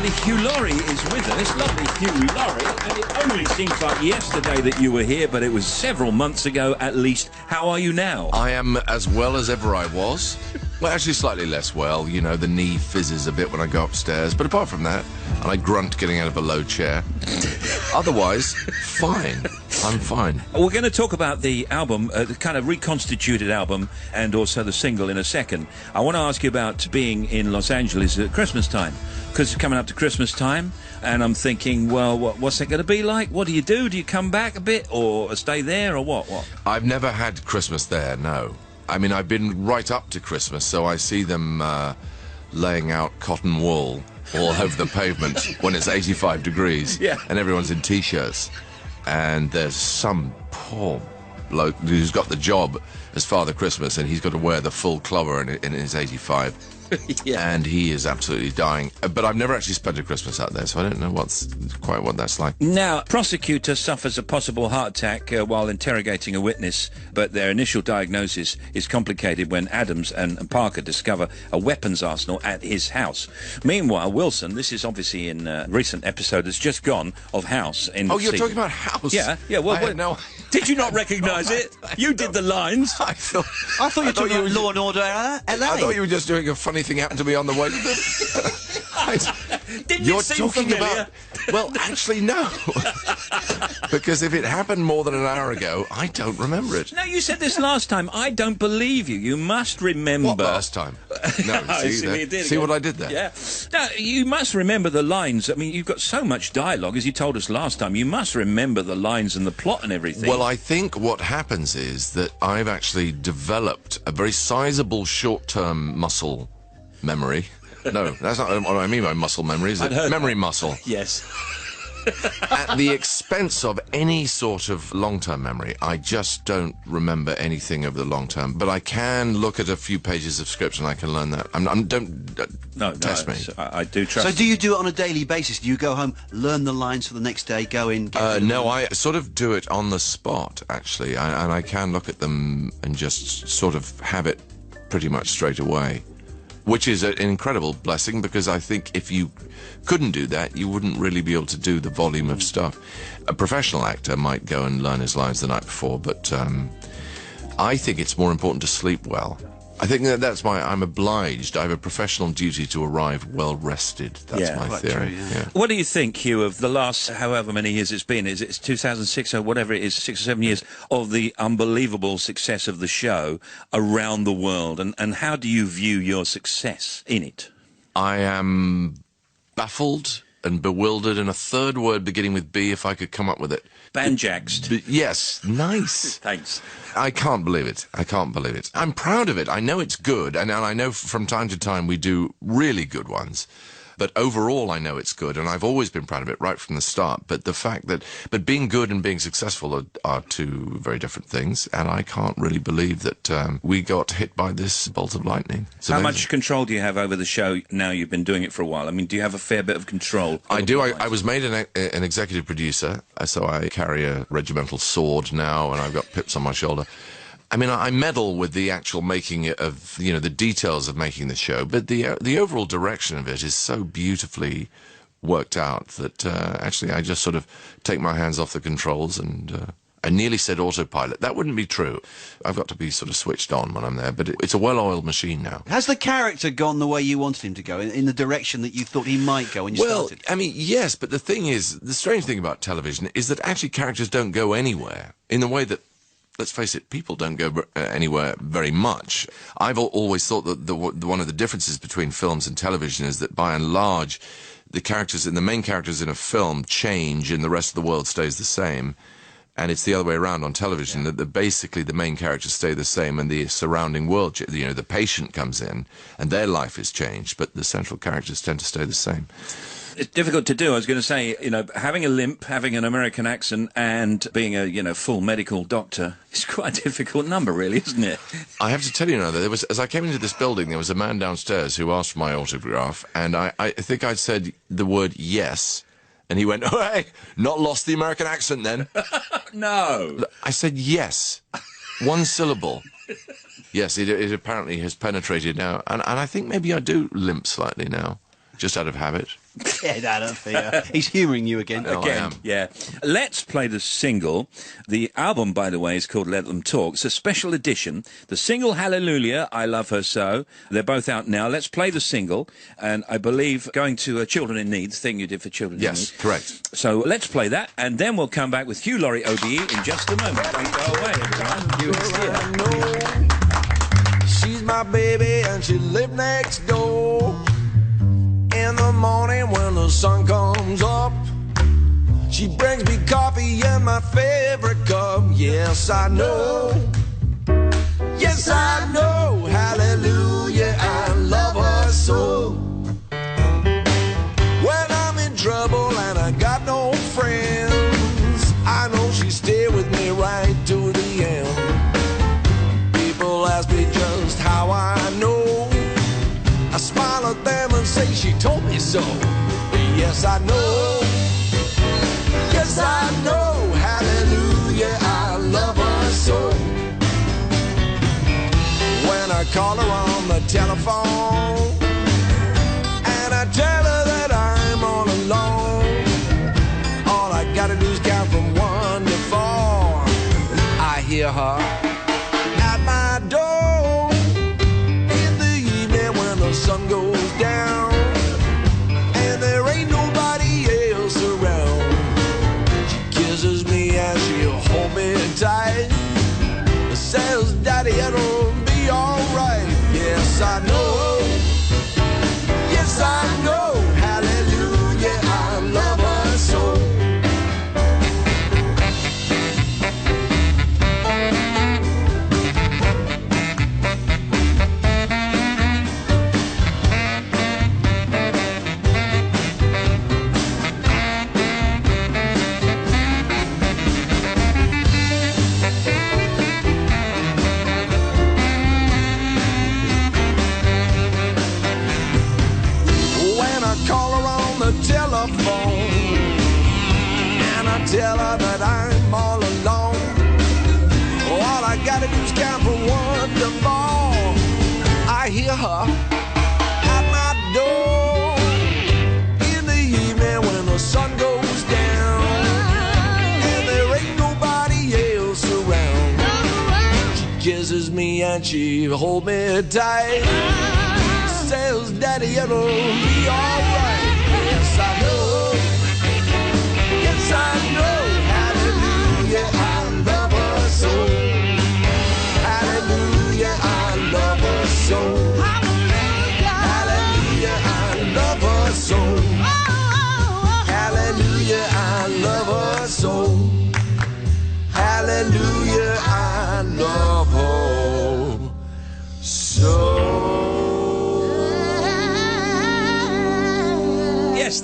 lovely Hugh Laurie is with us. Lovely Hugh Laurie. And it only seems like yesterday that you were here, but it was several months ago at least. How are you now? I am as well as ever I was. Well, actually slightly less well. You know, the knee fizzes a bit when I go upstairs. But apart from that, and I grunt getting out of a low chair. Otherwise, fine. I'm fine. We're going to talk about the album, the kind of reconstituted album, and also the single in a second. I want to ask you about being in Los Angeles at Christmas time, because it's coming up to Christmas time, and I'm thinking, well, what's it going to be like? What do you do? Do you come back a bit, or stay there, or what? I've never had Christmas there, no. I mean, I've been right up to Christmas, so I see them laying out cotton wool all over the pavement when it's 85 degrees, yeah, and everyone's in T-shirts. And there's some poor bloke who's got the job as Father Christmas, and he's got to wear the full clover in his 85. Yeah. And he is absolutely dying. But I've never actually spent a Christmas out there, so I don't know quite what that's like. Now, prosecutor suffers a possible heart attack while interrogating a witness, but their initial diagnosis is complicated when Adams and Parker discover a weapons arsenal at his house. Meanwhile, Wilson, this is obviously in a recent episode that's just gone of House. Oh, you're talking about House? Yeah. Well, no. Did you not recognise it? You did the lines. I thought you were talking about Law and Order LA. I thought you were just doing a funny thing happened to me on the way. Didn't You're it seem talking familiar? Well, actually, no. Because if it happened more than an hour ago, I don't remember it. No, you said this last time. I don't believe you. You must remember. What last time? No, see what I did there? Yeah. No, you must remember the lines. I mean, you've got so much dialogue, as you told us last time. You must remember the lines and the plot and everything. Well, I think what happens is that I've actually developed a very sizable short-term muscle memory. No, that's not what I mean by muscle memory, is it? Memory muscle. Yes. At the expense of any sort of long-term memory. I just don't remember anything over the long term. But I can look at a few pages of script and I can learn that. Don't test me. I do trust. So do you do it on a daily basis? Do you go home, learn the lines for the next day, go in? No, I sort of do it on the spot, actually. And I can look at them and just sort of have it pretty much straight away. Which is an incredible blessing, because I think if you couldn't do that, you wouldn't really be able to do the volume of stuff. A professional actor might go and learn his lines the night before, but I think it's more important to sleep well. I think that's why I'm obliged. I have a professional duty to arrive well rested. That's my theory. True, yeah. What do you think, Hugh, of the last however many years it's been? Is it 2006 or whatever it is, 6 or 7 years, of the unbelievable success of the show around the world? And how do you view your success in it? I am baffled and bewildered, and a third word beginning with B, if I could come up with it. Banjaxed. Yes, nice. Thanks. I can't believe it. I can't believe it. I'm proud of it. I know it's good, and I know from time to time we do really good ones. But overall, I know it's good, and I've always been proud of it right from the start. But the fact that, being good and being successful are two very different things, and I can't really believe that we got hit by this bolt of lightning. How much control do you have over the show now you've been doing it for a while? I mean, do you have a fair bit of control? I do. I was made an executive producer, so I carry a regimental sword now, and I've got pips on my shoulder. I mean, I meddle with the actual making of, the details of making the show, but the overall direction of it is so beautifully worked out that actually I just sort of take my hands off the controls, and I nearly said autopilot. That wouldn't be true. I've got to be sort of switched on when I'm there, but it's a well-oiled machine now. Has the character gone the way you wanted him to go, in the direction that you thought he might go when you started? I mean, yes, but the thing is, the strange thing about television is that actually characters don't go anywhere in the way that, let's face it, people don't go anywhere very much. I've always thought that one of the differences between films and television is that, by and large, the main characters in a film change and the rest of the world stays the same. And it's the other way around on television, that basically the main characters stay the same and the surrounding world, the patient comes in and their life is changed, but the central characters tend to stay the same. It's difficult to do. I was going to say, having a limp, having an American accent, and being a, full medical doctor is quite a difficult number, really, isn't it? I have to tell you now, that as I came into this building, there was a man downstairs who asked for my autograph, and I think I'd said the word yes, and he went, "Oh, hey, not lost the American accent then?" No. I said yes, one syllable. Yes, it apparently has penetrated now, and I think maybe I do limp slightly now. just out of habit. Get out of here. He's humouring you again. No, I am. Yeah. Let's play the single. The album, by the way, is called Let Them Talk. It's a special edition. The single, Hallelujah, I Love Her So. They're both out now. Let's play the single. And I believe going to Children in Need, the thing you did for Children in Need. Yes, correct. So let's play that, and then we'll come back with Hugh Laurie OBE in just a moment. Don't go away, everyone. Hugh is here. She's my baby and she lives next door. In the morning when the sun comes up, she brings me coffee in my favorite cup. Yes, I know. Yes, I know. Hallelujah, I love her so. When I'm in trouble and I got no friends, I know she stay with me right to the end. People ask me just how I know. I smile at them and say she told me so. Yes, I know. Yes, I know. Hallelujah, I love her so. When I call her on the telephone and I tell her that I'm all alone, all I gotta do is count from 1 to 4. I hear her at my door in the evening when the sun goes down and there ain't nobody else around. She kisses me and she'll hold me tight, says, Daddy, it'll be alright. Yes, I know. Yes, I know. Hallelujah, I love her so. Telephone and I tell her that I'm all alone. All I gotta do is count from 1 to 4. I hear her at my door in the evening when the sun goes down and there ain't nobody else around. She kisses me and she holds me tight, says, Daddy, it'll be alright. Yes, I know. Yes, I know. Hallelujah, I love her so. Hallelujah, I love her so. Hallelujah, I love her so. Hallelujah, I love her so. Hallelujah, I love her so. Yes, there's